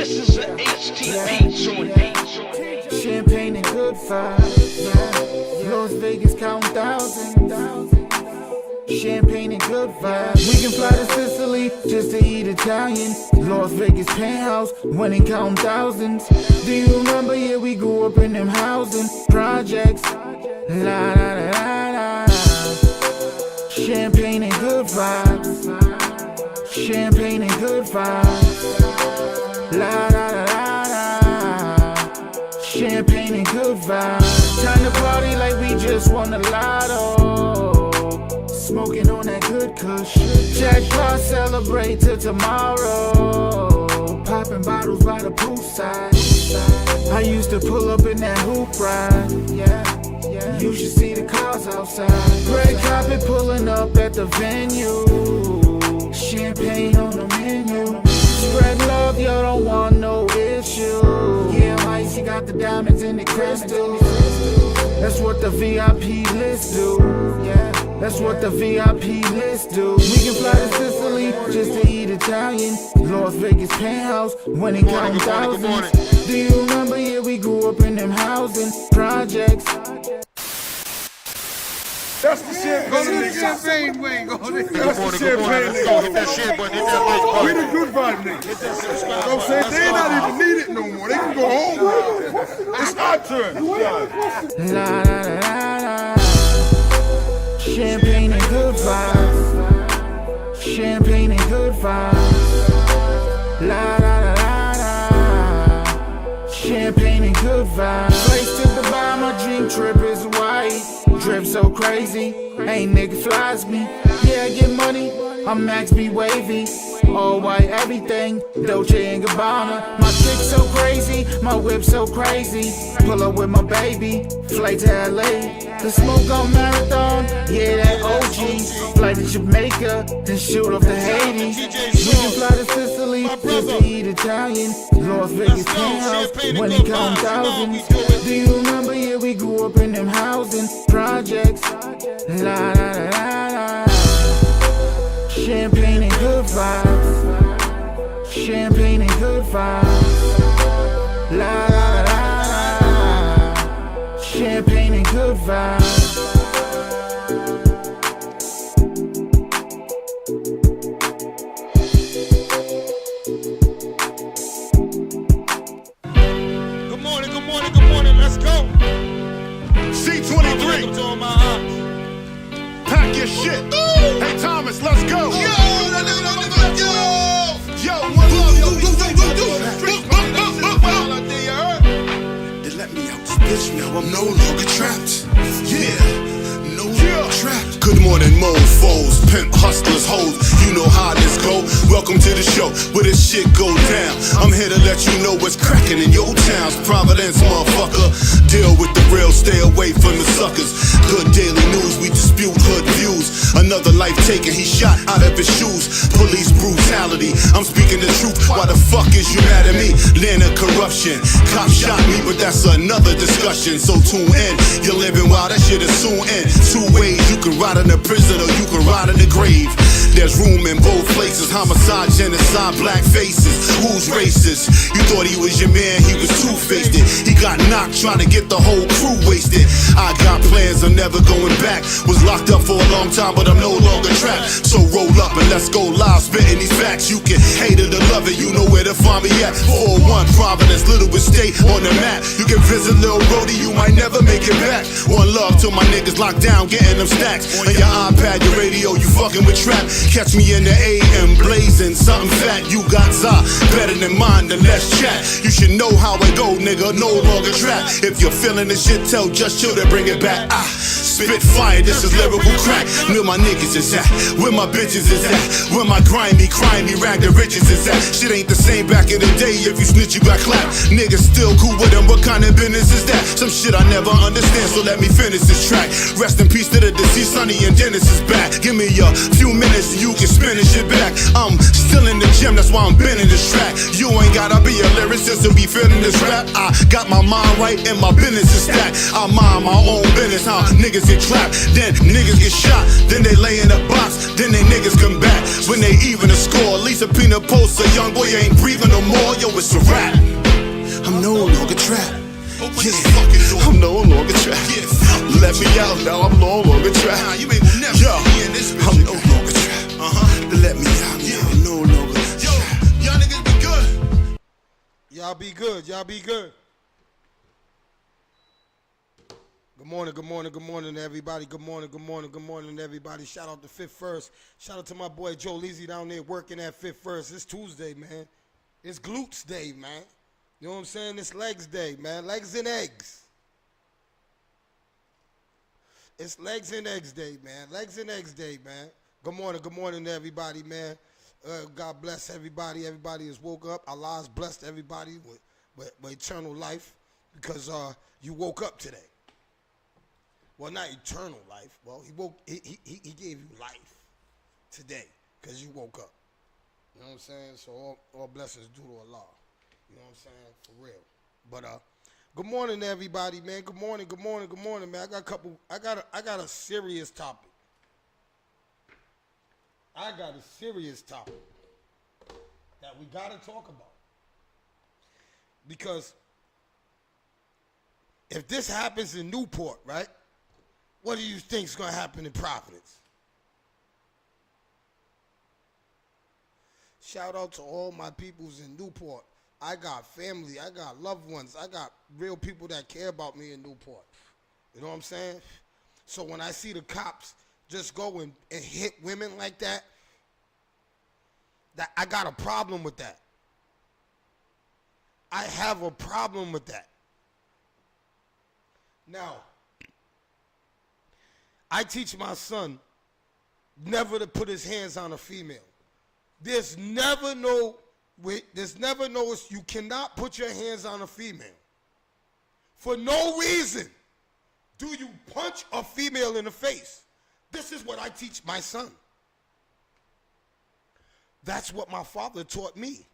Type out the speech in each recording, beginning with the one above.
This is an HTP joint. Champagne and good vibes. Las Vegas counting thousands. Champagne and good vibes. We can fly to Sicily just to eat Italian. Las Vegas penthouse, winning counting thousands. Do you remember? Yeah, we grew up in them housing projects. La la la la la. Champagne and good vibes. Champagne and good vibes. La la la la la. Champagne and good vibes. Time to party like we just won the lotto. Smoking on that good kush. Jackpot, celebrate till tomorrow. Popping bottles by the poolside. I used to pull up in that hoop ride. Yeah. You should see the cars outside. Red carpet pulling up at the venue. Champagne on the menu. Spread love, y'all don't want no issue. Yeah, Ice, you got the diamonds in the crystals. That's what the VIP list do. Yeah, that's what the VIP list do. We can fly to Sicily just to eat Italian. Las Vegas penthouse, winning counting thousands. Do you remember? Yeah, we grew up in them housing projects. That's the champagne. Go to the champagne wing. Go to the That's the champagne. Hit that shit button, hit that like button. We the good vibe niggas. You know what I'm saying? They ain't not even needed no more. They can go home. It's our turn. La la la la. Champagne and good vibes. Champagne and good vibes. La la la la la. Champagne and good vibes. Place to Dubai, my dream trip is white. Drip so crazy, ain't nigga flies me. Yeah, I get money, I'm Max B Wavy. All white everything, Dolce and Gabbana. My chick so crazy, my whip so crazy. Pull up with my baby, flight to LA. The smoke on Marathon, yeah that OG. Flight to Jamaica, then shoot off to Haiti. We can fly to Sicily, just to eat Italian. Las Vegas penthouse, winning counting thousands. Do you remember? Yeah, we grew up in them housing projects. La la la la la. Champagne and good vibes. Champagne and good vibes. La la la la. Champagne and good vibes. Good morning, let's go. C23. Pack your shit. Hey Thomas, let's go. Yo, one love, yo. They let me out this bitch, now I'm no longer trapped. Yeah, no longer trapped. Good morning, mofos, pimp hustlers, hoes. You know how this go. Welcome to the show where this shit go down. I'm here to let you know what's cracking in your towns. Providence, motherfucker. Deal with the real, stay away from the suckers. Good daily news, we dispute hood views. Another life taken, he shot out of his shoes. Police brutality, I'm speaking the truth. Why the fuck is you mad at me? Land of corruption. Cop shot me, but that's another discussion. So tune in, you're living while that shit is soon end. Two ways, you can ride in the prison or you can ride in the grave. There's room in both places. Homicide, genocide, black faces. Who's racist? You thought he was your man, he was two-faced it. He got knocked trying to get the whole crew wasted. I got plans, I'm never going back. Was locked up for a long time, but I'm no longer trapped. So roll up and let's go live, spitting these facts. You can hate it or love it, you know where to find me at. 401 Providence, Little Estate on the map. You can visit Lil Rody, you might never make it back. One love till my niggas locked down, getting them stacks. On your iPad, your radio, you fucking with trap. Catch me in the AM, blazing something fat. You got za, better than mine, then let's chat. You should know how it go, nigga, no longer trap. If you're feeling this shit, tell Just Chill to bring it back. Spit fire, this is lyrical crack. Where my niggas is at, where my bitches is at, where my grimy, rag the riches is at. Shit ain't the same back in the day, if you snitch you got clapped. Niggas still cool with them, what kind of business is that? Some shit I never understand, so let me finish this track. Rest in peace to the deceased, Sonny and Dennis is back. Give me a few minutes and you can spit bending shit back. I'm still in the gym, that's why I'm bending this track. You ain't gotta be a lyricist to be feeling this rap. I got my mind right and my business is stacked. I mind my own business, how niggas get trapped, then niggas get shot, then they lay in the box, then they niggas come back. When they even a score, Lisa Pina posts a young boy ain't breathing no more. Yo, it's a rap. I'm no longer trapped. Yeah, I'm no longer trapped. Let me out now, I'm no longer trapped. Yo, I'm no longer trapped. Let me out now, I'm no longer trapped. Y'all niggas be good. Y'all be good. Y'all be good. Good morning, good morning, good morning to everybody. Good morning, good morning, good morning to everybody. Shout out to Fifth First. Shout out to my boy Joe Leezy down there working at Fifth First. It's Tuesday, man. It's glutes day, man. You know what I'm saying? It's legs day, man. Legs and eggs. It's legs and eggs day, man. Legs and eggs day, man. Good morning to everybody, man. God bless everybody. Everybody has woke up. Allah's blessed everybody with eternal life because you woke up today. Well, not eternal life. Well, he gave you life today because you woke up. You know what I'm saying? So all blessings due to Allah. You know what I'm saying? For real. But good morning to everybody, man. Good morning, man. I got a serious topic. I got a serious topic that we gotta talk about. Because if this happens in Newport, right? What do you think is gonna happen in Providence? Shout out to all my peoples in Newport. I got family, I got loved ones, I got real people that care about me in Newport. You know what I'm saying? So when I see the cops just go and hit women like that, I got a problem with that. I have a problem with that. Now, I teach my son never to put his hands on a female. There's never no, you cannot put your hands on a female. For no reason do you punch a female in the face. This is what I teach my son. That's what my father taught me.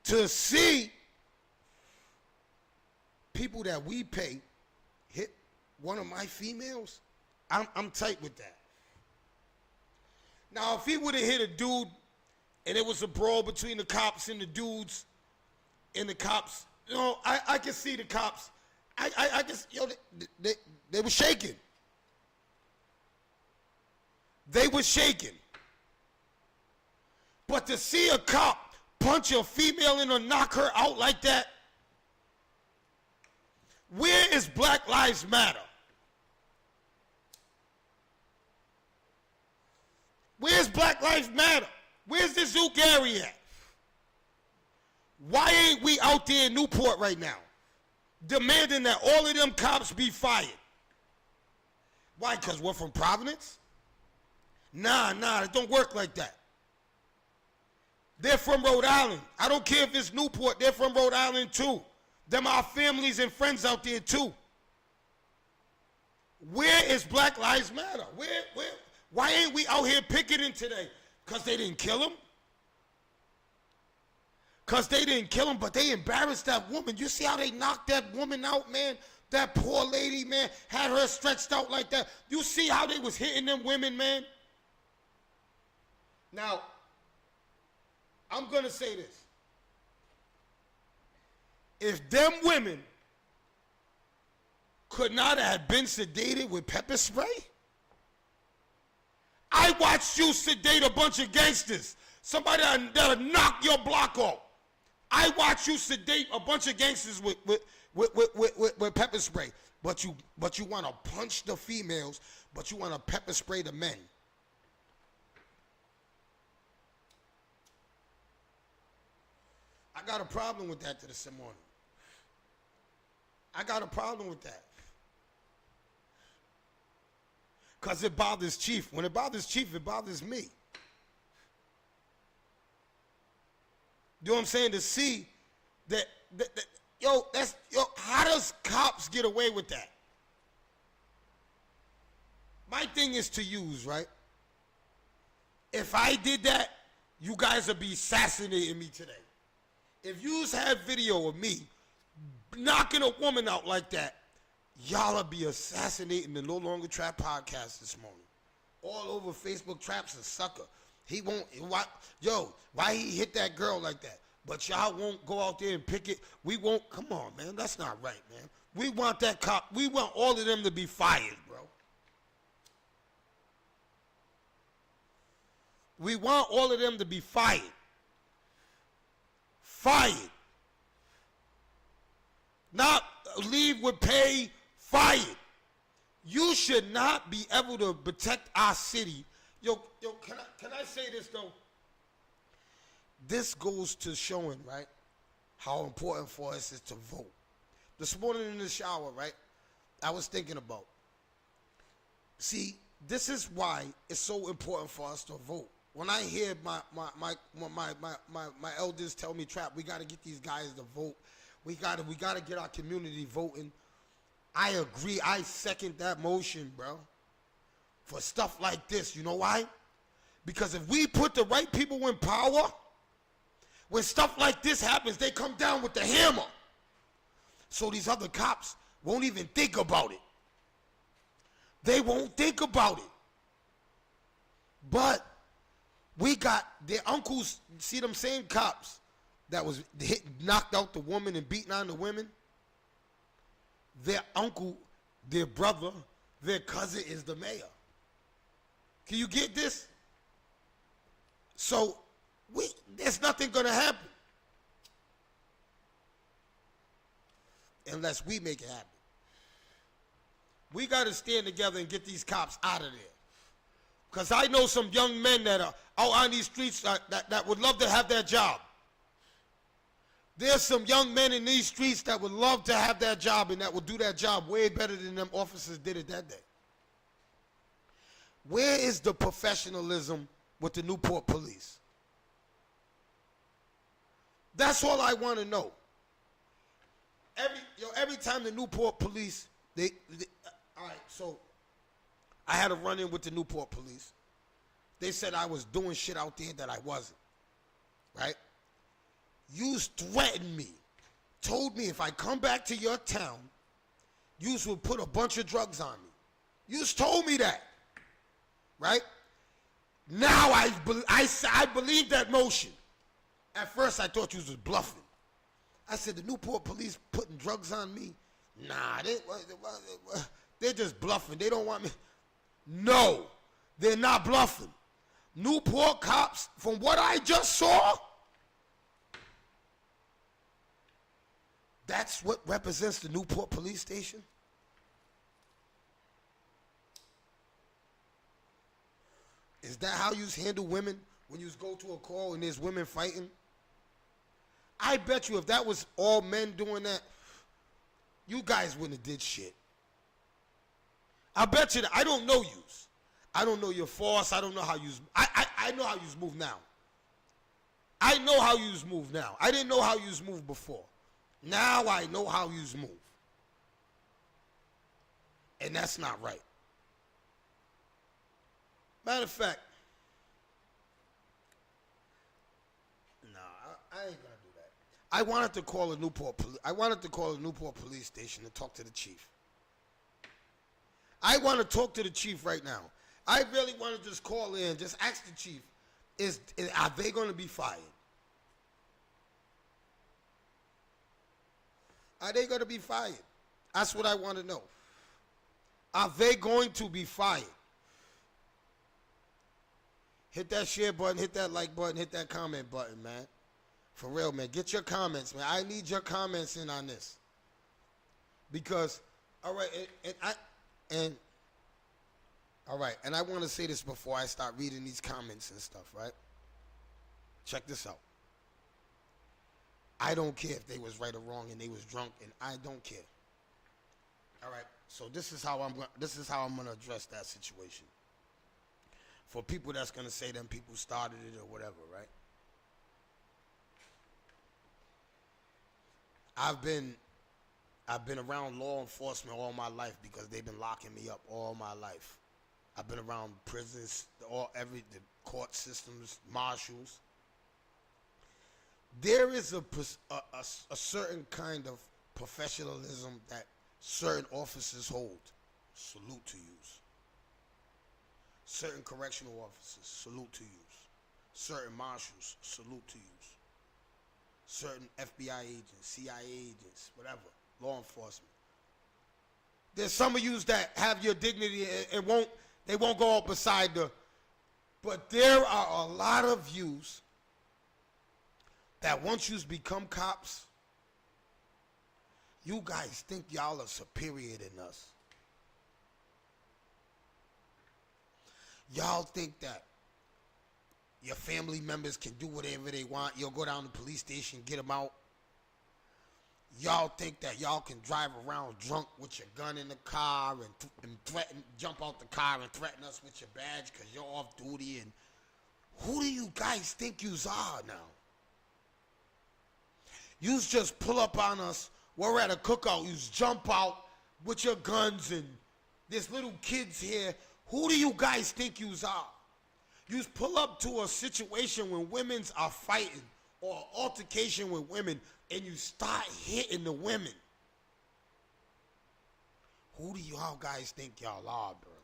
To see people that we pay hit one of my females, I'm tight with that. Now, if he would have hit a dude and it was a brawl between the cops and the dudes and the cops, you know, I can see the cops. I can, they were shaking. They were shaking. But to see a cop punch a female and knock her out like that, where is Black Lives Matter? Where's Black Lives Matter? Where's the Zoot Gary at? Why ain't we out there in Newport right now demanding that all of them cops be fired? Why? Because we're from Providence? Nah, it don't work like that. They're from Rhode Island. I don't care if it's Newport, they're from Rhode Island too. Them our families and friends out there too. Where is Black Lives Matter? Why ain't we out here picketing today? Because they didn't kill him? Because they didn't kill him, but they embarrassed that woman. You see how they knocked that woman out, man? That poor lady, man, had her stretched out like that. You see how they was hitting them women, man? Now, I'm going to say this. If them women could not have been sedated with pepper spray, I watched you sedate a bunch of gangsters. Somebody that'll knock your block off. I watched you sedate a bunch of gangsters with pepper spray. But you want to punch the females, but you want to pepper spray the men. I got a problem with that this morning. I got a problem with that. Because it bothers Chief. When it bothers Chief, it bothers me. You know what I'm saying? To see that how does cops get away with that? My thing is to use, right? If I did that, you guys would be assassinating me today. If yous have video of me knocking a woman out like that, y'all will be assassinating the No Longer Trap podcast this morning. All over Facebook. Trap's a sucker. He won't, why he hit that girl like that? But y'all won't go out there and pick it. We won't, come on, man. That's not right, man. We want that cop, we want all of them to be fired, bro. We want all of them to be fired. Fired. Not leave with pay, fired. You should not be able to protect our city. Yo, can I say this though? This goes to showing, right, how important for us is to vote. This morning in the shower, right, I was thinking about, see, this is why it's so important for us to vote. When I hear my elders tell me, Trap, we got to get these guys to vote. We got to get our community voting. I agree. I second that motion, bro. For stuff like this. You know why? Because if we put the right people in power, when stuff like this happens, they come down with the hammer. So these other cops won't even think about it. They won't think about it. But we got their uncles, see them same cops that was knocked out the woman and beating on the women? Their uncle, their brother, their cousin is the mayor. Can you get this? So there's nothing gonna happen unless we make it happen. We gotta stand together and get these cops out of there. Because I know some young men that are out on these streets that would love to have that job. There's some young men in these streets that would love to have that job and that would do that job way better than them officers did it that day. Where is the professionalism with the Newport police? That's all I want to know. Every time the Newport police, all right, so I had a run-in with the Newport police. They said I was doing shit out there that I wasn't, right? You threatened me, told me if I come back to your town, you would put a bunch of drugs on me. You told me that, right? Now I believe that motion. At first I thought you was bluffing. I said the Newport police putting drugs on me? Nah, they're just bluffing. They don't want me. No, they're not bluffing. Newport cops, from what I just saw, that's what represents the Newport police station? Is that how you handle women when you go to a call and there's women fighting? I bet you if that was all men doing that, you guys wouldn't have did shit. I bet you that. I don't know yous. I don't know your force. I don't know how yous. I know how yous move now. I know how yous move now. I didn't know how yous moved before. Now I know how yous move. And that's not right. Matter of fact, no, I ain't gonna do that. I wanted to call a Newport police station and talk to the chief. I want to talk to the chief right now. I really want to just call in, just ask the chief, are they going to be fired? Are they going to be fired? That's what I want to know. Are they going to be fired? Hit that share button, hit that like button, hit that comment button, man. For real, man. Get your comments, man. I need your comments in on this. Because, all right, and I want to say this before I start reading these comments and stuff, right? Check this out. I don't care if they was right or wrong and they was drunk, and I don't care. All right, so this is how I'm gonna address that situation. For people that's gonna say them people started it or whatever, right? I've been around law enforcement all my life because they've been locking me up all my life. I've been around prisons, the court systems, marshals. There is a certain kind of professionalism that certain officers hold. Salute to you. Certain correctional officers, salute to you. Certain marshals, salute to you. Certain FBI agents, CIA agents, whatever, law enforcement. There's some of you that have your dignity and they won't go up beside the, but there are a lot of yous that once you become cops, you guys think y'all are superior than us. Y'all think that your family members can do whatever they want. You'll go down to the police station, get them out. Y'all think that y'all can drive around drunk with your gun in the car and threaten, jump out the car and threaten us with your badge because you're off duty. And who do you guys think yous are now? Yous just pull up on us. We're at a cookout. Yous jump out with your guns and there's little kids here. Who do you guys think yous are? You pull up to a situation when women are fighting or altercation with women and you start hitting the women. Who do y'all guys think y'all are, brother?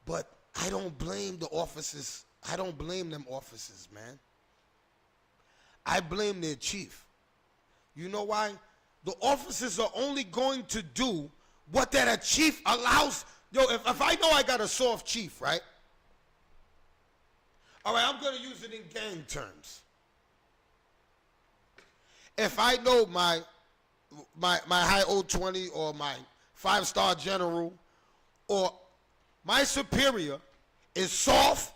But I don't blame the officers. I don't blame them officers, man. I blame their chief. You know why? The officers are only going to do what that a chief allows. Yo, if I know I got a soft chief, right? All right, I'm going to use it in gang terms. If I know my high 020 or my 5-star general or my superior is soft,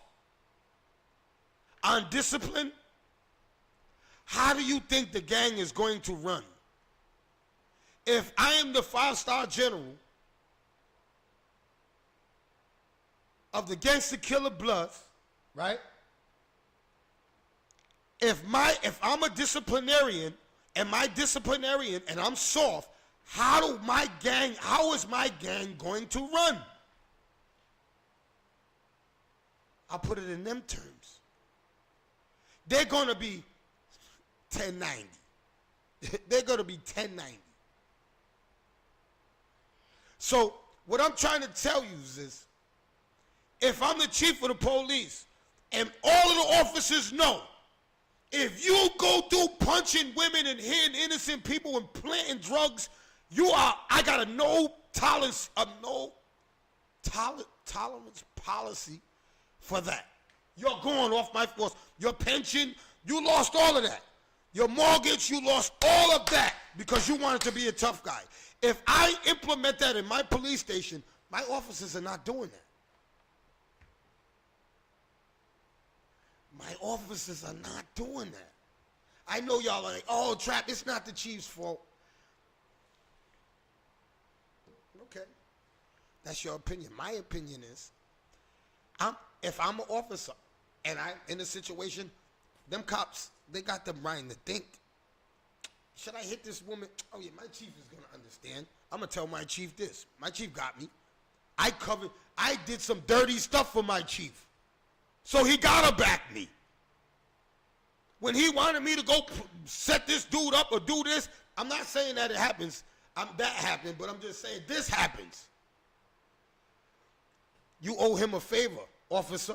undisciplined, how do you think the gang is going to run? If I am the 5-star general of the Gangsta Killer Bloods, right? If I'm a disciplinarian and I'm soft, how is my gang going to run? I'll put it in them terms. They're going to be 1090. They're going to be 1090. So what I'm trying to tell you is, if I'm the chief of the police and all of the officers know, if you go through punching women and hitting innocent people and planting drugs, I got a no tolerance policy for that. You're going off my force. Your pension, you lost all of that. Your mortgage, you lost all of that because you wanted to be a tough guy. If I implement that in my police station, my officers are not doing that. My officers are not doing that. I know y'all are like, oh, Trap, it's not the chief's fault. Okay. That's your opinion. My opinion is, if I'm an officer and I'm in a situation, them cops, they got the mind to think, should I hit this woman? Oh, yeah, my chief is going to understand. I'm going to tell my chief this. My chief got me. I did some dirty stuff for my chief. So he got to back me. When he wanted me to go set this dude up or do this, I'm not saying that it happens. That happened, but I'm just saying this happens. You owe him a favor, officer.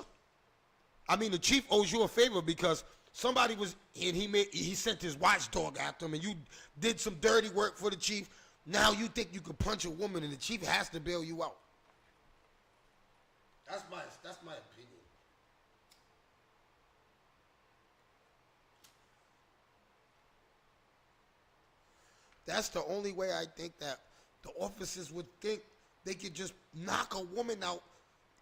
I mean, the chief owes you a favor because somebody was, and he sent his watchdog after him, and you did some dirty work for the chief. Now you think you could punch a woman, and the chief has to bail you out. That's my opinion. That's the only way I think that the officers would think they could just knock a woman out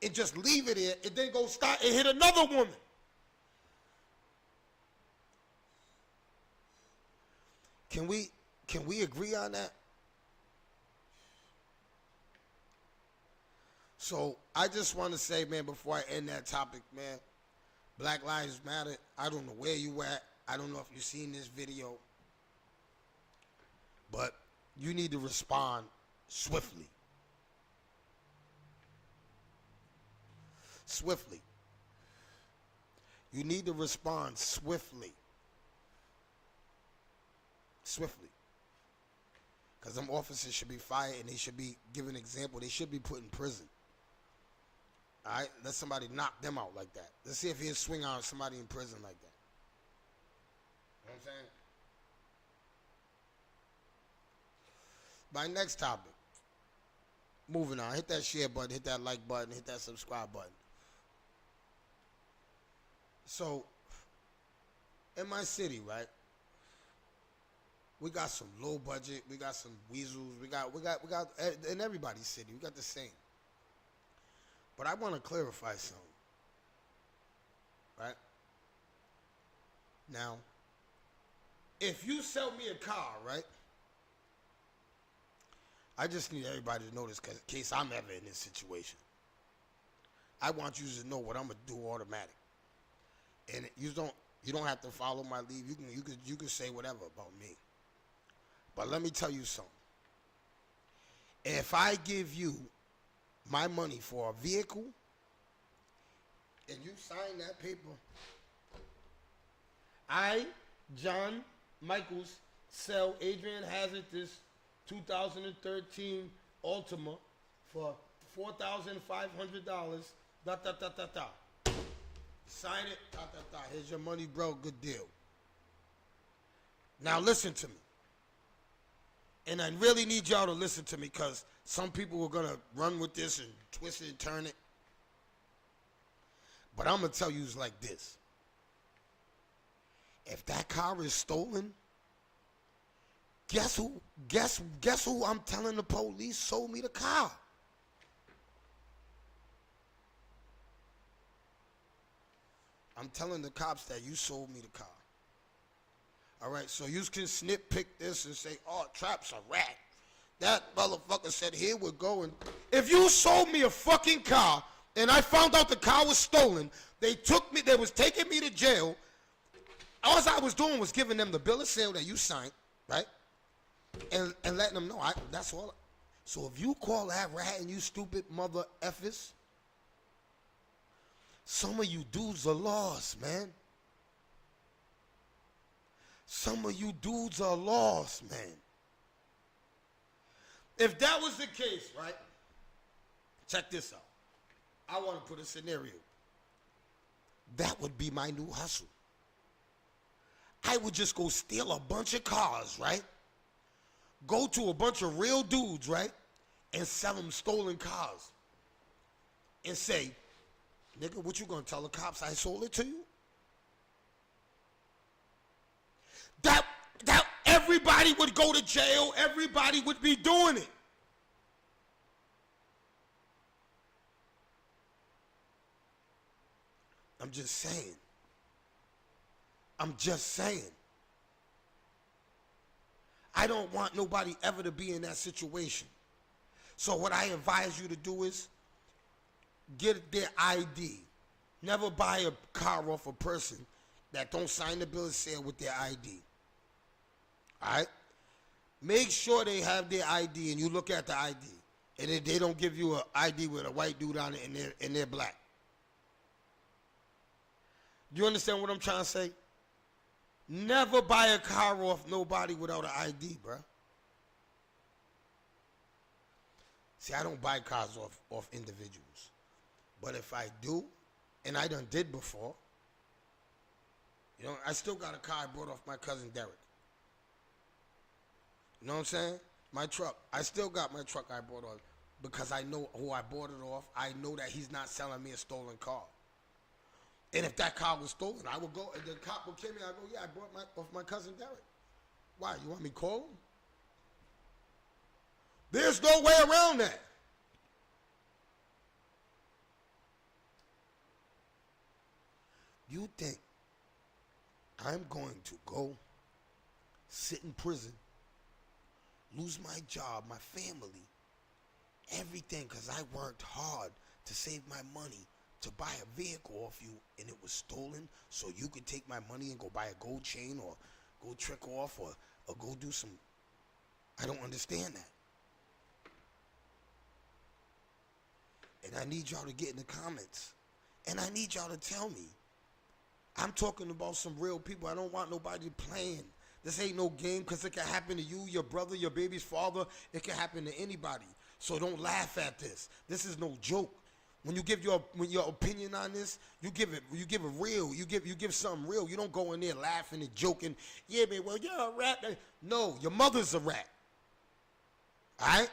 and just leave it here and then go start and hit another woman. Can we agree on that? So I just want to say, man, before I end that topic, man, Black Lives Matter, I don't know where you at. I don't know if you've seen this video. But you need to respond swiftly. swiftly. You need to respond swiftly. Swiftly. Because them officers should be fired and they should be given an example. They should be put in prison. All right? Let somebody knock them out like that. Let's see if he'll swing on somebody in prison like that. You know what I'm saying? My next topic. Moving on. Hit that share button, hit that like button, hit that subscribe button. So, in my city, right? We got some low budget. We got some weasels. We got in everybody's city. We got the same. But I want to clarify something. Right? Now, if you sell me a car, right? I just need everybody to know this in case I'm ever in this situation. I want you to know what I'm gonna do automatic. And you don't have to follow my lead. You can say whatever about me. But let me tell you something. If I give you my money for a vehicle and you sign that paper, I, John Michaels, sell Adrian Hazard this 2013 Altima for $4,500. Da da da da da. Sign it. Da da da. Here's your money, bro. Good deal. Now listen to me. And I really need y'all to listen to me because some people are going to run with this and twist it and turn it. But I'm going to tell you it's like this. If that car is stolen, guess who I'm telling the police sold me the car? I'm telling the cops that you sold me the car. All right, so you can pick this and say, oh, Trap's a rat. That motherfucker said here we're going. If you sold me a fucking car and I found out the car was stolen, they was taking me to jail. All I was doing was giving them the bill of sale that you signed, right? And letting them know. That's all. So if you call that rat and you stupid mother effers, some of you dudes are lost, man. Some of you dudes are lost, man. If that was the case, right? Check this out. I want to put a scenario. That would be my new hustle. I would just go steal a bunch of cars, right? Go to a bunch of real dudes, right? And sell them stolen cars. And say, nigga, what you gonna tell the cops I sold it to you? That everybody would go to jail. Everybody would be doing it. I'm just saying. I'm just saying. I don't want nobody ever to be in that situation. So what I advise you to do is get their ID. Never buy a car off a person that don't sign the bill of sale with their ID. All right? Make sure they have their ID and you look at the ID. And if they don't give you an ID with a white dude on it and they're black. Do you understand what I'm trying to say? Never buy a car off nobody without an ID, bro. See, I don't buy cars off individuals. But if I do, and I done did before, you know, I still got a car I bought off my cousin Derek. You know what I'm saying? My truck. I still got my truck I bought off because I know who I bought it off. I know that he's not selling me a stolen car. And if that car was stolen, I would go, and the cop would kill me. I go, yeah, I bought off my cousin Derek. Why? You want me to call him? There's no way around that. You think I'm going to go sit in prison, lose my job, my family, everything because I worked hard to save my money to buy a vehicle off you and it was stolen so you could take my money and go buy a gold chain or go trick off or go do some. I don't understand that. And I need y'all to get in the comments. And I need y'all to tell me. I'm talking about some real people. I don't want nobody playing. This ain't no game because it can happen to you, your brother, your baby's father. It can happen to anybody. So don't laugh at this. This is no joke. When you give your opinion on this, you give it real. You give something real. You don't go in there laughing and joking. Yeah, man, well, you're a rat. No, your mother's a rat. All right?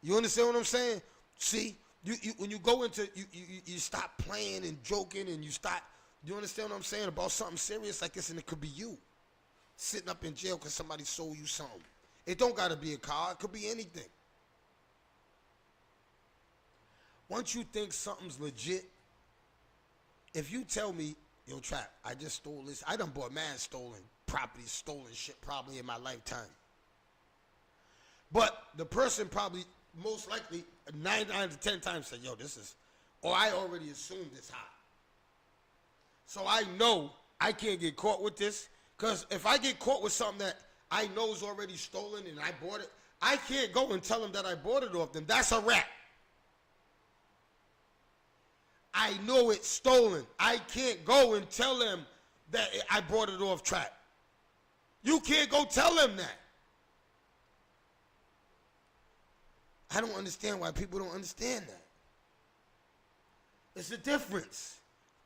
You understand what I'm saying? See, you when you go into you stop playing and joking and you understand what I'm saying about something serious like this, and it could be you sitting up in jail because somebody sold you something. It don't gotta be a car. It could be anything. Once you think something's legit, if you tell me, yo, Trap, I just stole this. I done bought mad stolen property, stolen shit probably in my lifetime. But the person probably, most likely, 9 out of 10 times said, yo, this is, or I already assumed it's hot. So I know I can't get caught with this, because if I get caught with something that I know is already stolen and I bought it, I can't go and tell them that I bought it off them. That's a rat. I know it's stolen. I can't go and tell them that I bought it off Trap. You can't go tell them that. I don't understand why people don't understand that. It's a difference.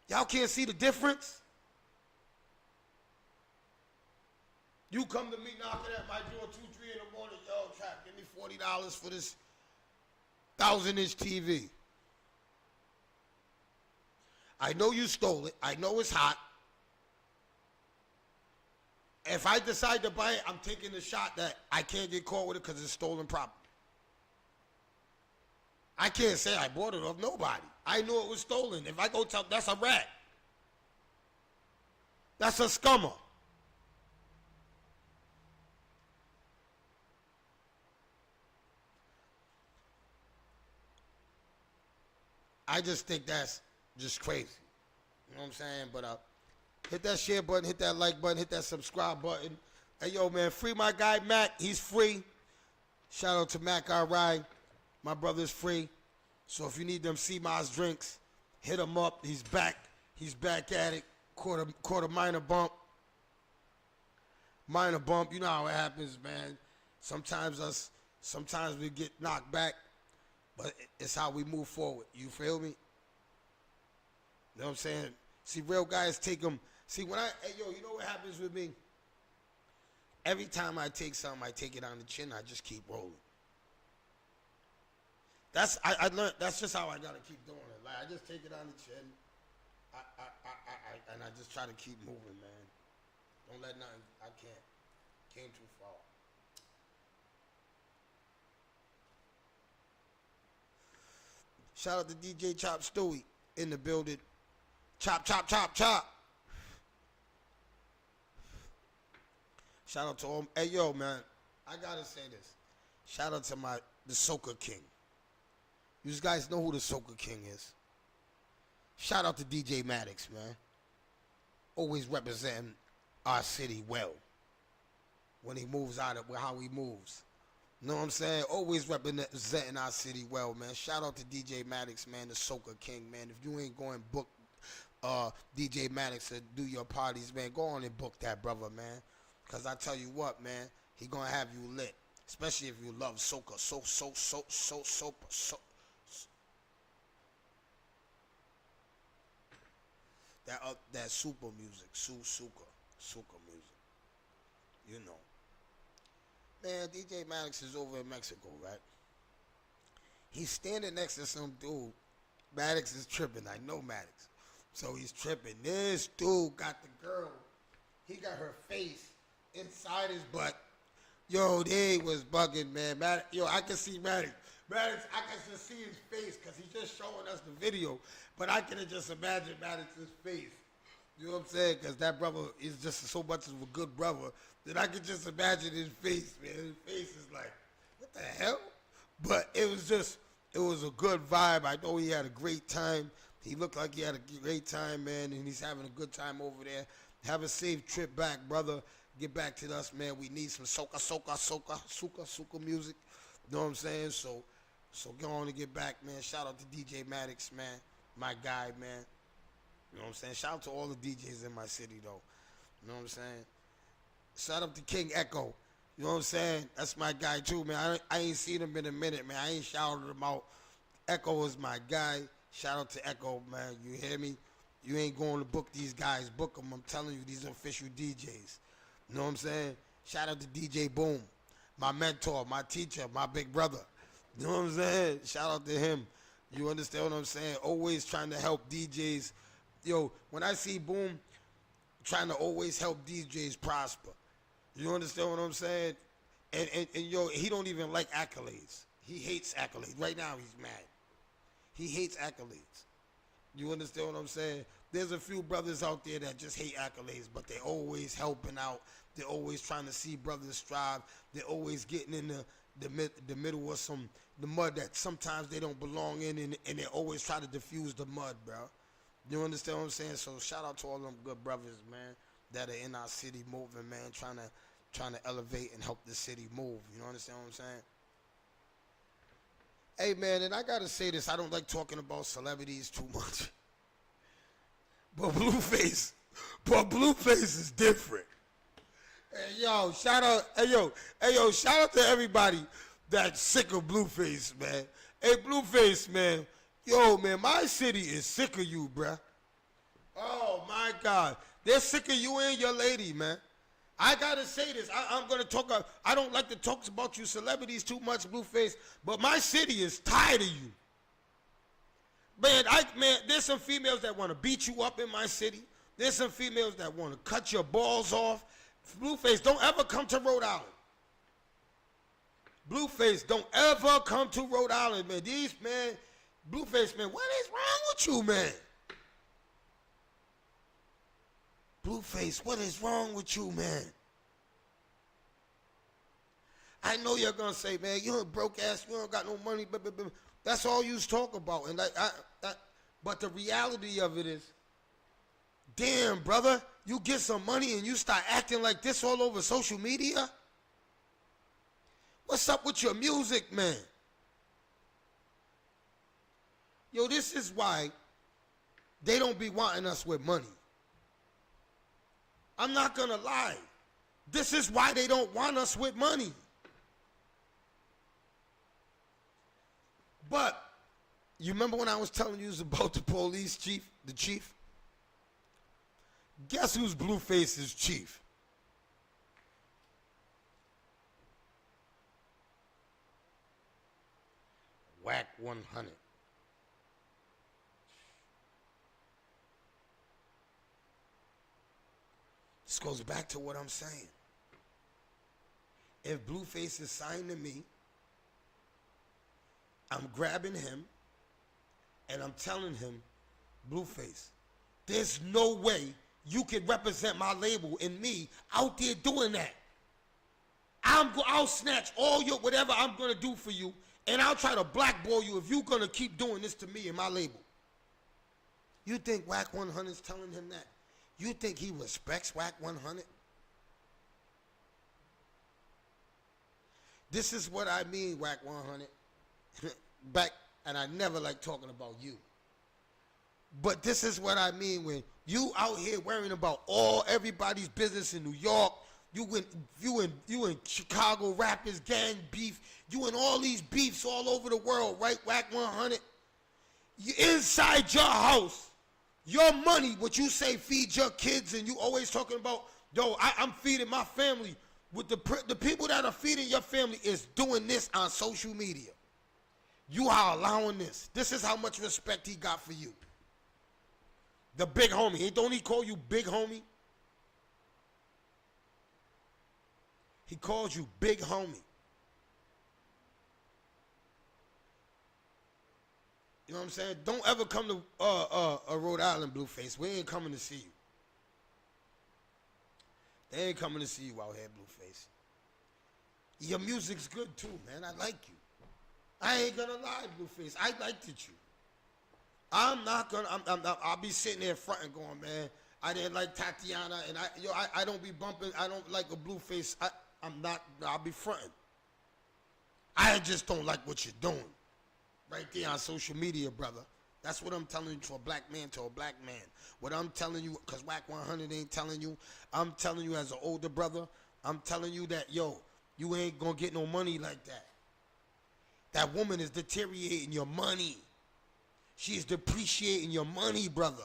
Y'all can't see the difference? You come to me knocking at my door 2, 3 in the morning, yo, Trap, give me $40 for this 1,000-inch TV. I know you stole it. I know it's hot. If I decide to buy it, I'm taking the shot that I can't get caught with it because it's stolen property. I can't say I bought it off nobody. I knew it was stolen. If I go tell, that's a rat. That's a scummer. I just think that's just crazy. You know what I'm saying? But hit that share button, hit that like button, hit that subscribe button. Hey, yo, man, free my guy, Mac. He's free. Shout out to Mac, all right. My brother's free. So if you need them CMOS drinks, hit him up. He's back. He's back at it. Caught a minor bump. Minor bump. You know how it happens, man. Sometimes we get knocked back, but it's how we move forward. You feel me? You know what I'm saying? See, real guys take them. See, hey, yo, you know what happens with me? Every time I take something, I take it on the chin. I just keep rolling. I learned. That's just how I gotta keep doing it. Like, I just take it on the chin. And I just try to keep moving, man. Don't let nothing. I can't. Came too far. Shout out to DJ Chop Stewie in the building. Chop, chop, chop, chop. Shout out to him. Hey, yo, man. I gotta say this. Shout out to the Soca King. You guys know who the Soca King is. Shout out to DJ Maddox, man. Always representing our city well. When he moves out of how he moves. You know what I'm saying? Always representing our city well, man. Shout out to DJ Maddox, man, the Soca King, man. If you ain't going book DJ Maddox to do your parties, man, go on and book that brother, man. Because I tell you what, man, he going to have you lit. Especially if you love soca. That super music. Soca music. You know. Man, DJ Maddox is over in Mexico, right? He's standing next to some dude. Maddox is tripping. I know Maddox. So he's tripping. This dude got the girl. He got her face inside his butt. Yo, they was bugging, man. Yo, I can see Maddox. Maddox, I can just see his face because he's just showing us the video. But I can just imagine Maddox's face. You know what I'm saying? Because that brother is just so much of a good brother that I can just imagine his face, man. His face is like, what the hell? But it was a good vibe. I know he had a great time. He looked like he had a great time, man, and he's having a good time over there. Have a safe trip back, brother. Get back to us, man. We need some soca music. You know what I'm saying? So go on and get back, man. Shout out to DJ Maddox, man. my guy, man. You know what I'm saying? Shout out to all the DJs in my city, though. You know what I'm saying? Shout out to King Echo. You know what I'm saying? That's my guy, too, man. I ain't seen him in a minute, man. I ain't shouted him out. Echo is my guy. Shout out to Echo, man. You hear me? You ain't going to book these guys. Book them. I'm telling you, these are official DJs. You know what I'm saying? Shout out to DJ Boom, my mentor, my teacher, my big brother. You know what I'm saying? Shout out to him. You understand what I'm saying? Always trying to help DJs. Yo, when I see Boom trying to always help DJs prosper, you understand what I'm saying? And yo, he don't even like accolades. He hates accolades. Right now, he's mad. He hates accolades. You understand what I'm saying? There's a few brothers out there that just hate accolades, but they always helping out. They're always trying to see brothers strive. They're always getting in the middle of the mud that sometimes they don't belong in, and they always try to diffuse the mud, bro. You understand what I'm saying? So shout out to all them good brothers, man, that are in our city moving, man, trying to elevate and help the city move. You understand what I'm saying? Hey, man, and I got to say this. I don't like talking about celebrities too much. But Blueface is different. Hey, yo, shout out to everybody that's sick of Blueface, man. Hey, Blueface, man. Yo, man, my city is sick of you, bruh. Oh, my God. They're sick of you and your lady, man. I gotta say this. I'm gonna talk. I don't like to talk about you celebrities too much, Blueface, but my city is tired of you. Man, there's some females that want to beat you up in my city. There's some females that want to cut your balls off. Blueface, don't ever come to Rhode Island. Blueface, don't ever come to Rhode Island, man. Blueface, man, what is wrong with you, man? Blueface, what is wrong with you, man? I know you're going to say, man, you a broke ass, you don't got no money, blah, blah, blah. That's all you talk about. And but the reality of it is, damn, brother, you get some money and you start acting like this all over social media? What's up with your music, man? Yo, this is why they don't be wanting us with money. I'm not gonna lie. This is why they don't want us with money. But you remember when I was telling you about the police chief, the chief? Guess who's Blueface's chief? Whack 100. This goes back to what I'm saying. If Blueface is signed to me, I'm grabbing him and I'm telling him, Blueface, there's no way you can represent my label and me out there doing that. I'll snatch all your whatever I'm gonna do for you, and I'll try to blackball you if you're gonna keep doing this to me and my label. You think Whack 100 is telling him that? You think he respects Whack 100? This is what I mean, Whack 100. And I never like talking about you. But this is what I mean when you out here worrying about everybody's business in New York. You in Chicago rappers, gang beef. You in all these beefs all over the world, right? Whack 100. You inside your house. Your money, what you say, feed your kids, and you always talking about, yo, I'm feeding my family. With the people that are feeding your family is doing this on social media. You are allowing this. This is how much respect he got for you. The big homie. Don't he call you big homie? He calls you big homie. You know what I'm saying? Don't ever come to Rhode Island, Blueface. We ain't coming to see you. They ain't coming to see you out here, Blueface. Your music's good too, man. I like you. I ain't gonna lie, Blueface. I liked it you. I'll be sitting there fronting going, man, I didn't like Tatiana, and I don't be bumping, I don't like a Blueface. I'll be fronting. I just don't like what you're doing. Right there on social media, brother. That's what I'm telling you to a black man, What I'm telling you, because Whack 100 ain't telling you, I'm telling you as an older brother, I'm telling you that, yo, you ain't going to get no money like that. That woman is deteriorating your money. She is depreciating your money, brother.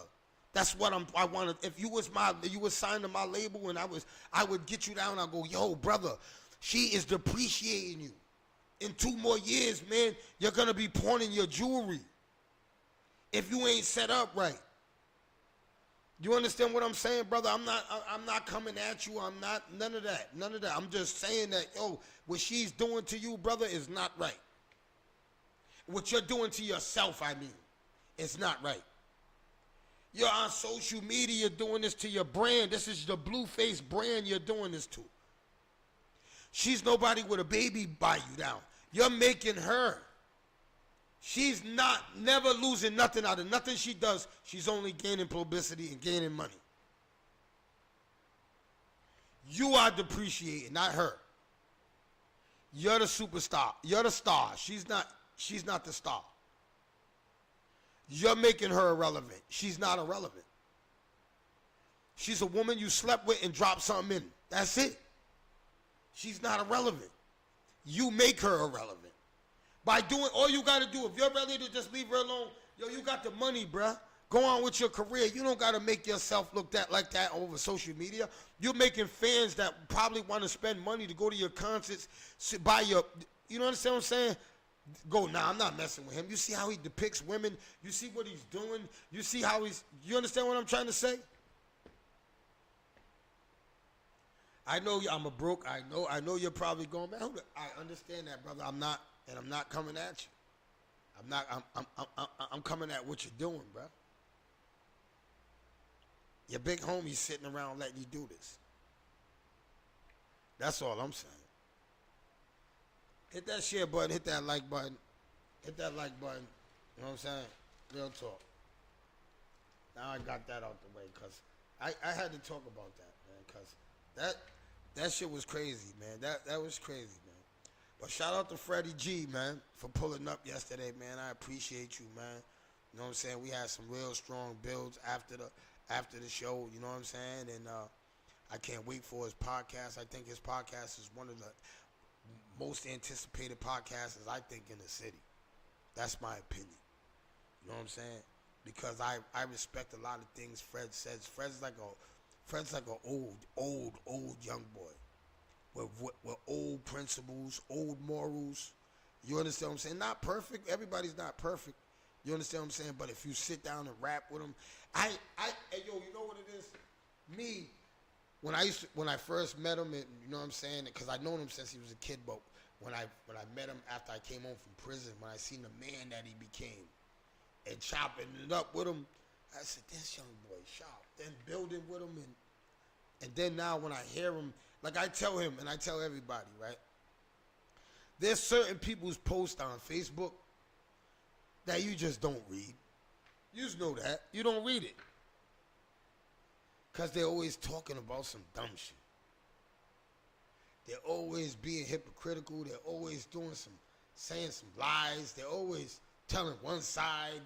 That's what I wanted. If you was signed to my label and I would get you down, I'd go, yo, brother, she is depreciating you. In 2 more years, man, you're going to be pawning your jewelry. If you ain't set up right. You understand what I'm saying, brother? I'm not coming at you. I'm not, none of that. I'm just saying that, yo, what she's doing to you, brother, is not right. What you're doing to yourself, I mean, it's not right. You're on social media doing this to your brand. This is the Blueface brand you're doing this to. She's nobody with a baby by you down. You're making her. She's never losing nothing out of nothing she does. She's only gaining publicity and gaining money. You are depreciating, not her. You're the superstar. You're the star. She's not the star. You're making her irrelevant. She's not irrelevant. She's a woman you slept with and dropped something in. That's it. She's not irrelevant. You make her irrelevant. By doing all you got to do, if you're ready to just leave her alone, yo, you got the money, bruh. Go on with your career. You don't got to make yourself look like that over social media. You're making fans that probably want to spend money to go to your concerts, buy your, you know what I'm saying? Go, nah, I'm not messing with him. You see how he depicts women? You see what he's doing? You see how you understand what I'm trying to say? I know I'm a broke. I know you're probably going, man, I understand that, brother. I'm not coming at you. I'm coming at what you're doing, bro. Your big homie's sitting around letting you do this. That's all I'm saying. Hit that share button, hit that like button. Hit that like button. You know what I'm saying? Real talk. Now I got that out the way, because I had to talk about that, man, because that shit was crazy, man. That was crazy, man. But shout out to Freddie G, man, for pulling up yesterday, man. I appreciate you, man. You know what I'm saying? We had some real strong builds after the show, you know what I'm saying? And I can't wait for his podcast. I think his podcast is one of the most anticipated podcasts, I think, in the city. That's my opinion. You know what I'm saying? Because I respect a lot of things Fred says. Fred's like an old young boy with old principles, old morals. You understand what I'm saying? Not perfect. Everybody's not perfect. You understand what I'm saying? But if you sit down and rap with him, hey, yo, you know what it is? Me, when I first met him, and you know what I'm saying? Because I've known him since he was a kid, but when I met him after I came home from prison, when I seen the man that he became, and chopping it up with him, I said, this young boy sharp. Then building with him, and then now when I hear him, like I tell him and I tell everybody, right? There's certain people's posts on Facebook that you just don't read. You just know that. You don't read it. Because they're always talking about some dumb shit. They're always being hypocritical. They're always saying some lies. They're always telling one side.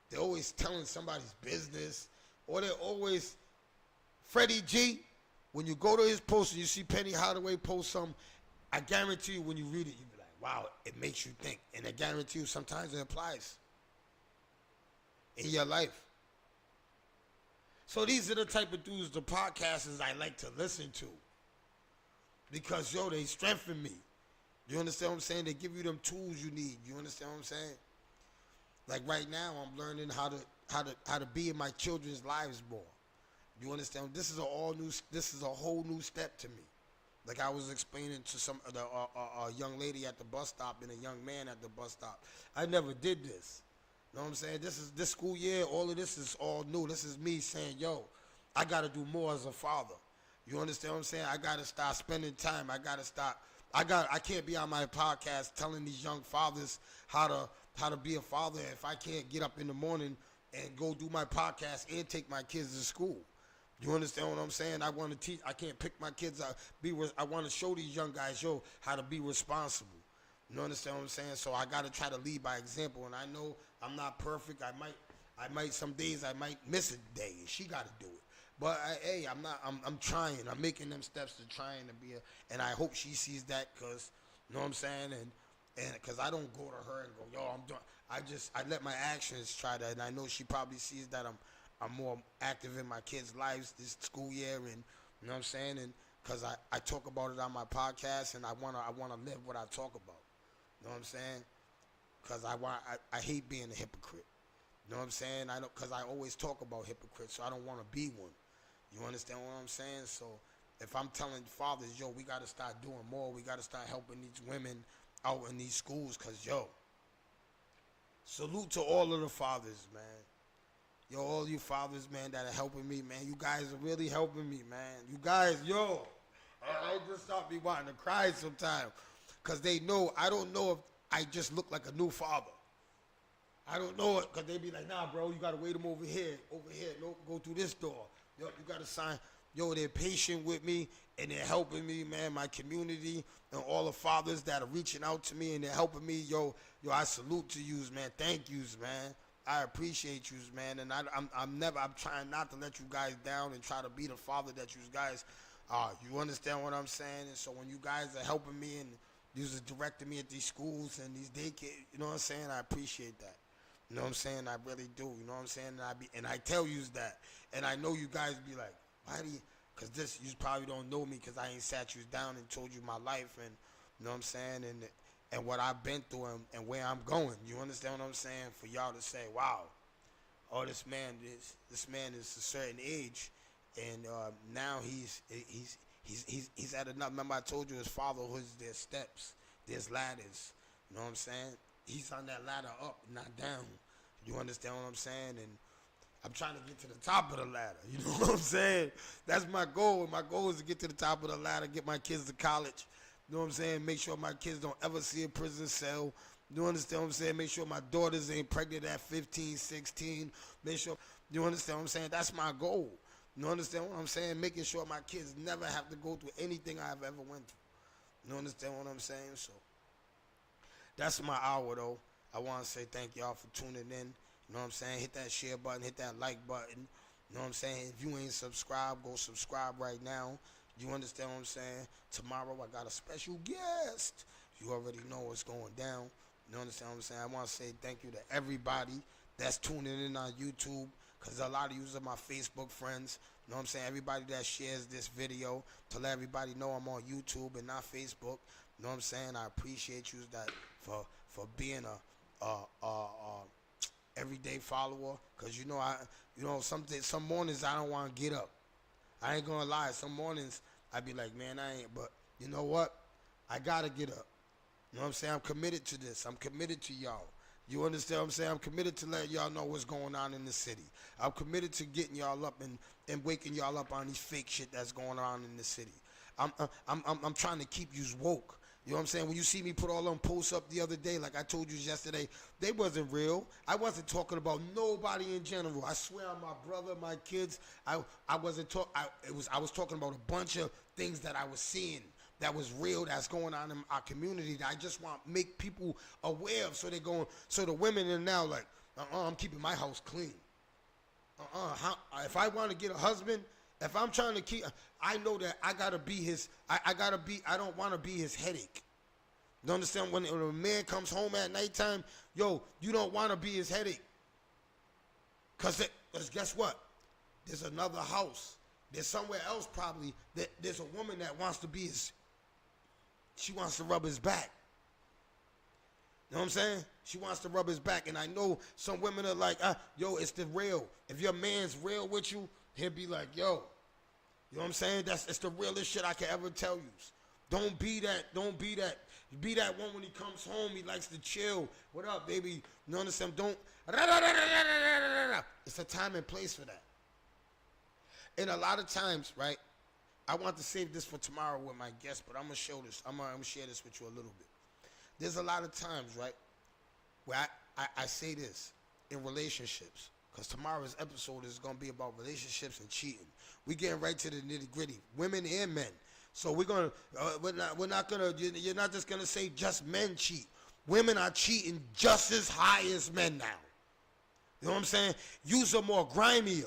They're always telling somebody's business. Or they're always, Freddie G, when you go to his post and you see Penny Hardaway post something, I guarantee you when you read it, you'll be like, wow, it makes you think. And I guarantee you sometimes it applies in your life. So these are the type of dudes, the podcasters I like to listen to. Because, yo, they strengthen me. You understand what I'm saying? They give you them tools you need. You understand what I'm saying? Like right now, I'm learning how to be in my children's lives more. You understand? This is a whole new step to me. Like I was explaining to a young lady at the bus stop and a young man at the bus stop. I never did this. You know what I'm saying? This school year, all of this is all new. This is me saying, yo, I got to do more as a father. You understand what I'm saying? I got to start spending time. I can't be on my podcast telling these young fathers how to be a father if I can't get up in the morning and go do my podcast and take my kids to school. You understand what I'm saying? I want to teach. I can't pick my kids up. I want to show these young guys, yo, how to be responsible. You understand what I'm saying? So I got to try to lead by example. And I know I'm not perfect. some days I might miss a day, and she got to do it. But hey, I'm trying. I'm making them steps to trying to be and I hope she sees that, cause you know what I'm saying, and cause I don't go to her and go, yo, I'm doing. I let my actions try that, and I know she probably sees that I'm more active in my kids' lives this school year, and you know what I'm saying, and cause I talk about it on my podcast, and I wanna live what I talk about. You know what I'm saying? Cause I hate being a hypocrite. You know what I'm saying? Cause I always talk about hypocrites, so I don't want to be one. You understand what I'm saying? So if I'm telling fathers, yo, we got to start doing more. We got to start helping these women out in these schools, because, yo, salute to all of the fathers, man. Yo, all you fathers, man, that are helping me, man. You guys are really helping me, man. You guys, yo, I just start me wanting to cry sometimes, because they know, I don't know if I just look like a new father. I don't know it, because they be like, nah, bro, you got to wait them over here, no, go through this door. Yo, you got to sign. Yo, they're patient with me, and they're helping me, man, my community, and all the fathers that are reaching out to me, and they're helping me. Yo, I salute to yous, man. Thank yous, man. I appreciate yous, man, and I'm trying not to let you guys down and try to be the father that you guys are. You understand what I'm saying? And so when you guys are helping me and yous are directing me at these schools and these daycare, you know what I'm saying? I appreciate that. You know what I'm saying? I really do. You know what I'm saying? And I tell you that. And I know you guys be like, why do you? Because you probably don't know me, because I ain't sat you down and told you my life, and you know what I'm saying, and what I've been through, and where I'm going. You understand what I'm saying? For y'all to say, wow, oh, this man is a certain age, and now he's at enough. Remember I told you his fatherhood, there's steps, there's ladders. You know what I'm saying? He's on that ladder up, not down. You understand what I'm saying? And I'm trying to get to the top of the ladder. You know what I'm saying? That's my goal. My goal is to get to the top of the ladder, get my kids to college. You know what I'm saying? Make sure my kids don't ever see a prison cell. You understand what I'm saying? Make sure my daughters ain't pregnant at 15, 16. Make sure, you understand what I'm saying? That's my goal. You understand what I'm saying? Making sure my kids never have to go through anything I've ever went through. You understand what I'm saying? So that's my hour, though. I want to say thank y'all for tuning in. You know what I'm saying? Hit that share button, hit that like button. You know what I'm saying? If you ain't subscribed, go subscribe right now. You understand what I'm saying? Tomorrow I got a special guest. You already know what's going down. You understand what I'm saying? I want to say thank you to everybody that's tuning in on YouTube, because a lot of you are my Facebook friends. You know what I'm saying? Everybody that shares this video, to let everybody know I'm on YouTube and not Facebook. You know what I'm saying? I appreciate you that for being a everyday follower, because some mornings I don't want to get up. I ain't gonna lie, some mornings I be like, man, I ain't, but you know what? I gotta get up. You know what I'm saying? I'm committed to this. I'm committed to y'all. You understand what I'm saying? I'm committed to letting y'all know what's going on in the city. I'm committed to getting y'all up and waking y'all up on these fake shit that's going on in the city. I'm trying to keep you woke. You know what I'm saying? When you see me put all them posts up the other day, like I told you yesterday, they wasn't real. I wasn't talking about nobody in general. I swear on my brother, my kids, I wasn't I was talking about a bunch of things that I was seeing that was real, that's going on in our community, that I just want to make people aware of, so the women are now like, I'm keeping my house clean. If I want to get a husband, if I'm trying to keep, I know that I gotta be his. I don't want to be his headache. You understand? When a man comes home at nighttime, yo, you don't want to be his headache. Cause guess what? There's another house. There's somewhere else probably that there's a woman that wants to be his. She wants to rub his back. You know what I'm saying? She wants to rub his back, and I know some women are like, yo, it's the real. If your man's real with you, he'll be like, yo. You know what I'm saying? It's the realest shit I can ever tell you. Don't be that. Be that one when he comes home, he likes to chill. What up, baby? You understand? Don't. It's a time and place for that. And a lot of times, right, I want to save this for tomorrow with my guest, but I'm going to show this. I'm going to share this with you a little bit. There's a lot of times, right, where I say this in relationships. Because tomorrow's episode is going to be about relationships and cheating. We getting right to the nitty gritty, women and men. So we're not gonna. You're not just gonna say just men cheat. Women are cheating just as high as men now. You know what I'm saying? Yous are more grimier.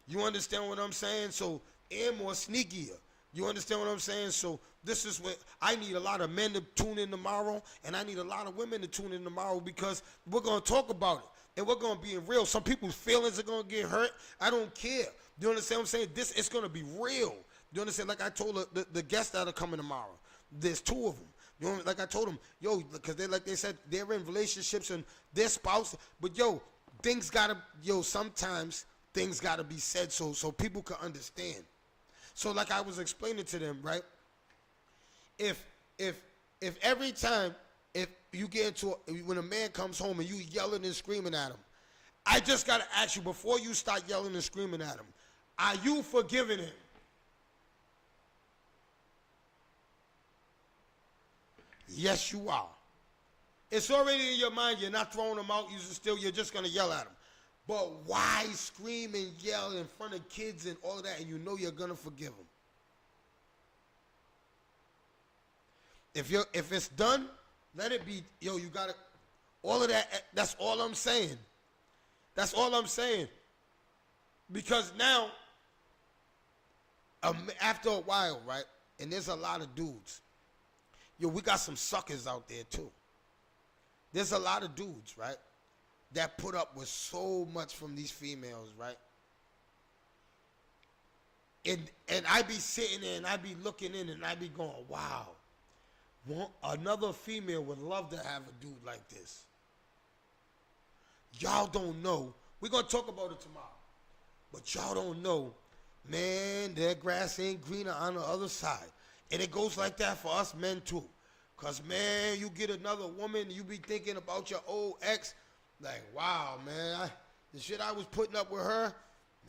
You understand what I'm saying? So, and more sneakier. You understand what I'm saying? So this is what I need a lot of men to tune in tomorrow, and I need a lot of women to tune in tomorrow because we're going to talk about it, and we're going to be real. Some people's feelings are going to get hurt. I don't care. You understand what I'm saying? This it's going to be real. You understand? Like I told the guests that are coming tomorrow, there's 2 of them. You know, like I told them, yo, because they said they're in relationships and their spouse, but yo, sometimes things gotta be said so people can understand. So like I was explaining to them, right? If every time if you get into when a man comes home and you yelling and screaming at him, I just gotta ask you before you start yelling and screaming at him, are you forgiving him? Yes, you are. It's already in your mind. You're not throwing him out. You're just gonna yell at him. But why scream and yell in front of kids and all of that, and you know you're gonna forgive him? If it's done, let it be. Yo, you gotta. All of that. That's all I'm saying. That's all I'm saying. Because now, after a while, right? And there's a lot of dudes. Yo, we got some suckers out there too. There's a lot of dudes, right, that put up with so much from these females, right? And I be sitting there and I be looking in and I be going, wow, another female would love to have a dude like this. Y'all don't know. We're going to talk about it tomorrow. But y'all don't know, man, their grass ain't greener on the other side. And it goes like that for us men too. Because, man, you get another woman, you be thinking about your old ex. Like, wow, man, the shit I was putting up with her,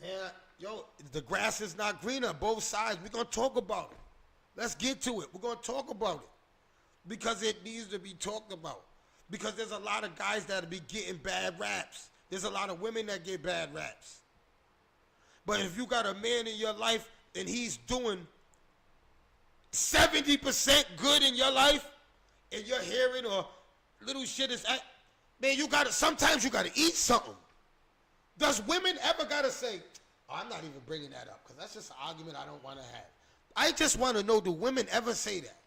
man, yo, the grass is not greener, both sides. We're going to talk about it. Let's get to it. We're going to talk about it. Because it needs to be talked about. Because there's a lot of guys that be getting bad raps. There's a lot of women that get bad raps. But if you got a man in your life and he's doing 70% good in your life, and you're hearing or little shit is, man, sometimes you gotta eat something. Does women ever gotta say, oh, I'm not even bringing that up, because that's just an argument I don't want to have. I just want to know, do women ever say that?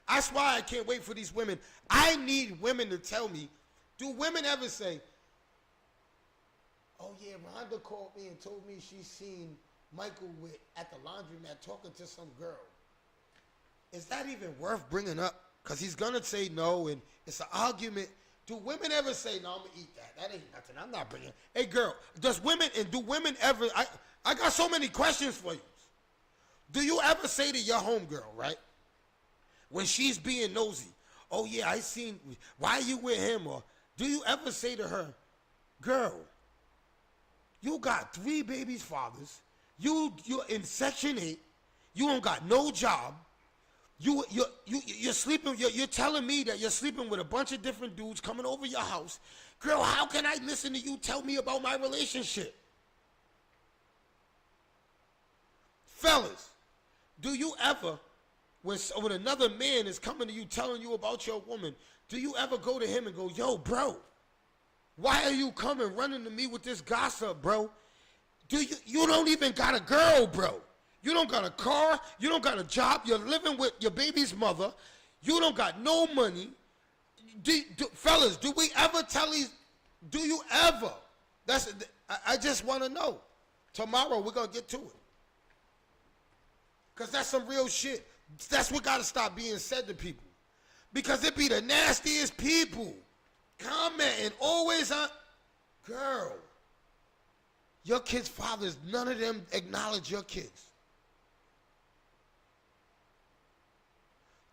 That's why I can't wait for these women. I need women to tell me, do women ever say, oh yeah, Rhonda called me and told me she seen Michael at the laundromat talking to some girl. Is that even worth bringing up? Because he's going to say no, and it's an argument. Do women ever say, no, I'm going to eat that? That ain't nothing. I'm not bringing it. Hey, girl, do women ever, I got so many questions for you. Do you ever say to your homegirl, right, when she's being nosy, oh, yeah, I seen, why you with him? Or do you ever say to her, girl, you got 3 babies' fathers, you're in Section 8, you don't got no job, You're sleeping. You're telling me that you're sleeping with a bunch of different dudes coming over your house. Girl, how can I listen to you tell me about my relationship? Fellas, do you ever, when another man is coming to you telling you about your woman, do you ever go to him and go, yo, bro, why are you coming running to me with this gossip, bro? You don't even got a girl, bro. You don't got a car. You don't got a job. You're living with your baby's mother. You don't got no money. Fellas, do we ever tell these? Do you ever? I just want to know. Tomorrow we're going to get to it. Because that's some real shit. That's what got to stop being said to people. Because it be the nastiest people commenting always on. Girl, your kids' fathers, none of them acknowledge your kids.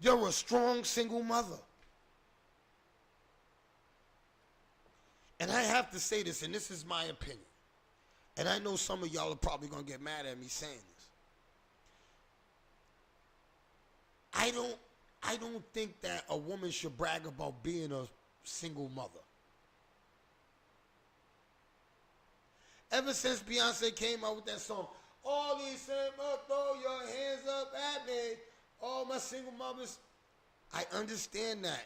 You're a strong single mother. And I have to say this, and this is my opinion. And I know some of y'all are probably going to get mad at me saying this. I don't think that a woman should brag about being a single mother. Ever since Beyonce came out with that song, all these single, throw your hands up at me, all my single mothers, I understand that.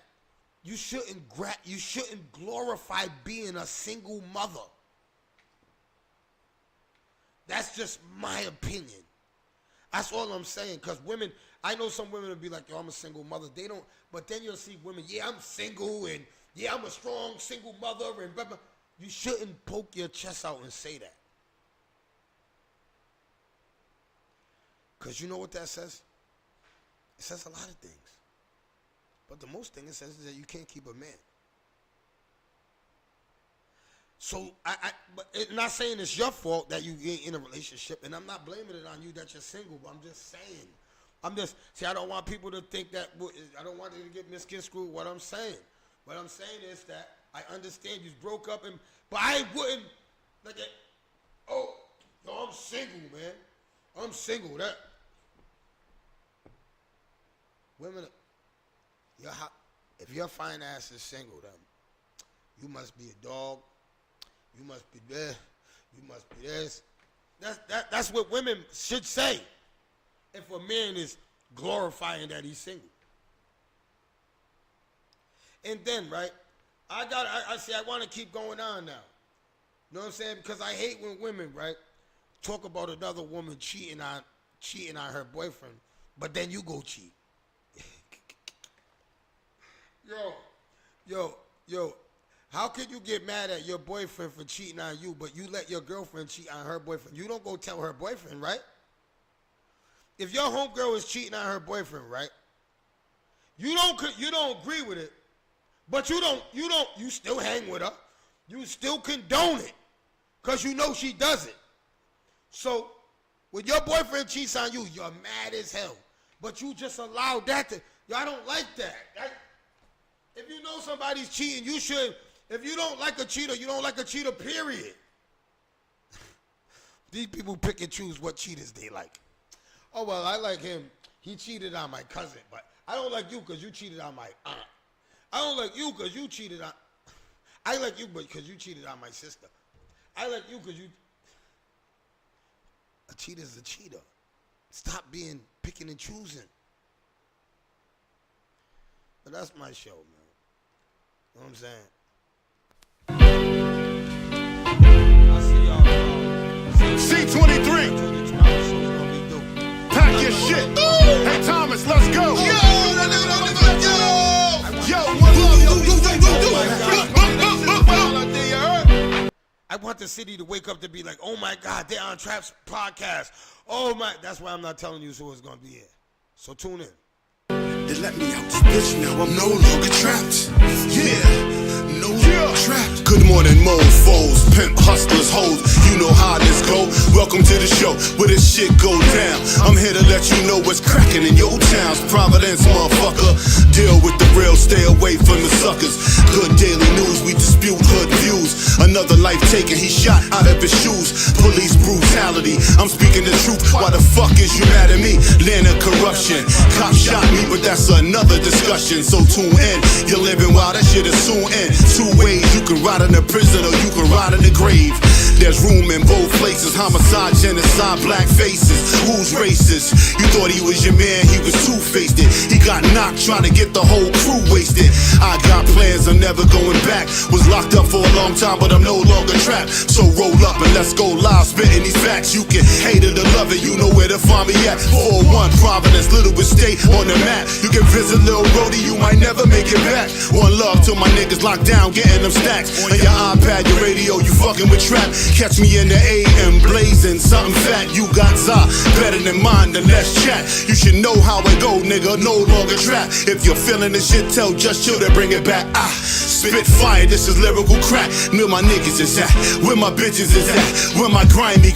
you shouldn't glorify being a single mother. That's just my opinion. That's all I'm saying. Because women, I know some women will be like, yo, I'm a single mother. They don't, but then you'll see women, yeah, I'm single, and yeah, I'm a strong single mother, and blah, blah. You shouldn't poke your chest out and say that. Because you know what that says? It says a lot of things. But the most thing it says is that you can't keep a man. So, but I'm not saying it's your fault that you ain't in a relationship, and I'm not blaming it on you that you're single, but I'm just saying. See, I don't want people to think that, I don't want you to get misconstrued what I'm saying. What I'm saying is that I understand you broke up, but I wouldn't, like, oh, no, I'm single, man. I'm single. That women, if your fine ass is single, then you must be a dog. You must be there. You must be this. That's what women should say. If a man is glorifying that he's single. And then, right, I want to keep going on now. You know what I'm saying? Because I hate when women, right, talk about another woman cheating on her boyfriend, but then you go cheat. Yo, how can you get mad at your boyfriend for cheating on you, but you let your girlfriend cheat on her boyfriend? You don't go tell her boyfriend, right? If your homegirl is cheating on her boyfriend, right? You don't agree with it, but you still hang with her. You still condone it, because you know she does it. So, when your boyfriend cheats on you, you're mad as hell. But you just allow that to, I don't like that. If you know somebody's cheating, you should, if you don't like a cheater, you don't like a cheater, period. These people pick and choose what cheaters they like. Oh, well, I like him. He cheated on my cousin, but I don't like you because you cheated on my aunt. I don't like you because you cheated on, I like you because you cheated on my sister. I like you because you, a cheater's a cheater. Stop being picking and choosing. But that's my show, man. You know what I'm saying? I'll see y'all. C23. Pack your shit. Hey, Thomas, let's go. Yo, I want the city to wake up to be like, oh my God, they're on Trap's podcast. Oh my, that's why I'm not telling you who is going to be here. So tune in. They let me out this bitch, now I'm no longer trapped. Yeah, no longer trapped. Good morning, mofos, pimp hustlers, hoes. You know how this go. Welcome to the show where this shit go down. I'm here to let you know what's cracking in your towns. Providence, motherfucker. Deal with the real, stay away from the suckers. Good daily news, we dispute hood views. Another life taken, he shot out of his shoes. Police brutality, I'm speaking the truth. Why the fuck is you mad at me? Land of corruption. Cop shot me, but that's another discussion. So tune in, you're living wild, that shit is soon end. Two ways, you can ride in the prison or you can ride in the grave. There's room in both places, homicide, genocide, black faces. Who's racist? You thought he was your man, he was two-faced it. He got knocked trying to get the whole crew wasted. I got plans, I'm never going back. Was locked up for a long time, but I'm no longer trapped. So roll up and let's go live, spitting these facts. You can hate it or love it, you know where to find me at. 401 Providence, Littlewoods State on the map. You can visit Lil Brody, you might never make it back. One love to my niggas locked down, getting them stacks. On your iPad, your radio, you fucking with Trap. Catch me in the AM, blazing something fat. You got za, better than mine, then let's chat. You should know how it go, nigga, no longer trap. If you're feeling this shit, tell Just Chill to bring it back. Spit fire, this is lyrical crack. Where my niggas is at, where my bitches is at, where my grimy,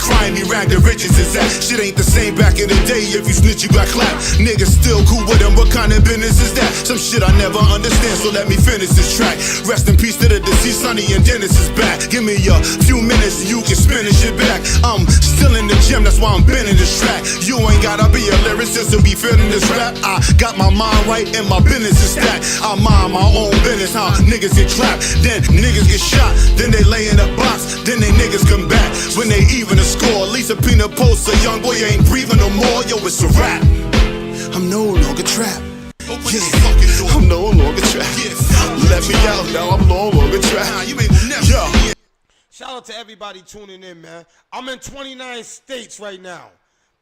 rag the riches is at. Shit ain't the same back in the day, if you snitch you got clapped. Niggas still cool with them, what kind of business is that? Some shit I never understand, so let me finish this track. Rest in peace to the deceased, Sonny and Dennis is back. Give me a few minutes and you can spin this shit back. I'm still in the gym, that's why I'm bending this track. You ain't gotta be a lyricist to be feeling this rap. I got my mind right and my business is stacked. I mind my own business, how niggas get clapped, then niggas get shot, then they lay in a box, then they niggas come back. When they even a score, Lisa Pina posts a young boy ain't breathing no more. Yo, it's a rap. I'm no longer trapped. Yeah, I'm no longer trapped. Shout out to everybody tuning in, man. I'm in 29 states right now.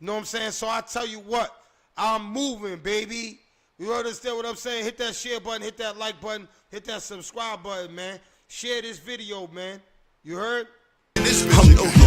You know what I'm saying? So I tell you what, I'm moving, baby. You understand what I'm saying? Hit that share button, hit that like button, hit that subscribe button, man. Share this video, man. You heard? I'm